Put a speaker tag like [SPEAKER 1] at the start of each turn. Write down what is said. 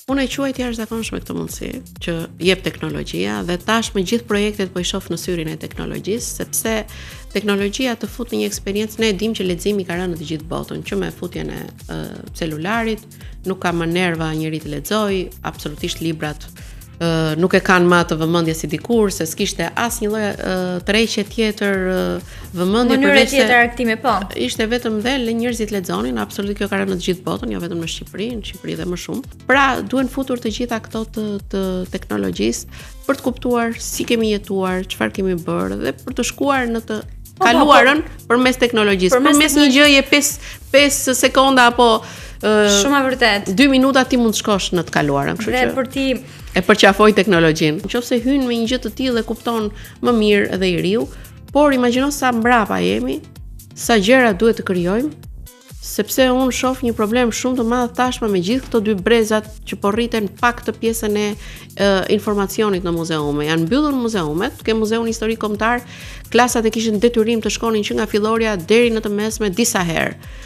[SPEAKER 1] Unë e quaj të jashtëzakonshme këtë mundësi që jep teknologjia dhe tash me gjithë projektet po I shoh në syrin e teknologjisë, sepse teknologjia të fut në një eksperiencë, ne e dimë që leximi ka rënë në të gjithë botën, që me futjen e celularit, nuk ka më nerva njëri të lexoj, absolutisht librat nuk e kanë më atë vëmendje si dikur, se s'kishte asnjë lloj tërheqje tjetër vëmendje
[SPEAKER 2] përveç tjetër argëtimi, po.
[SPEAKER 1] Ishte vetëm dhe njerëzit lexonin, absolutisht kjo ka rënë në të gjithë botën, jo vetëm në Shqipëri dhe më shumë. Pra, duhen futur të gjitha këto të teknologjisë për të kuptuar si kemi jetuar, çfarë kemi bërë dhe për të shkuar në të kaluarën përmes teknologjisë. Përmes një gjëje 5 sekonda apo
[SPEAKER 2] shumë e vërtet.
[SPEAKER 1] 2 minuta ti mund të shkosh në të kaluarën, kështu që
[SPEAKER 2] për ti
[SPEAKER 1] e përqafoj teknologjinë. Nëse hyn me një gjë të tillë e kupton më mirë edhe I riu, por imagjino sa mbrapa jemi, sa gjëra duhet të krijojmë, sepse unë shoh një problem shumë të madh tashmë me gjithë këto dy brezat që po rriten pak të pjesën e informacionit në muzeume. Janë mbyllur muzeumet, ke Muzeun Historik Kombëtar, klasat e kishin detyrim të shkonin që nga fillorja deri në të mesme disa herë.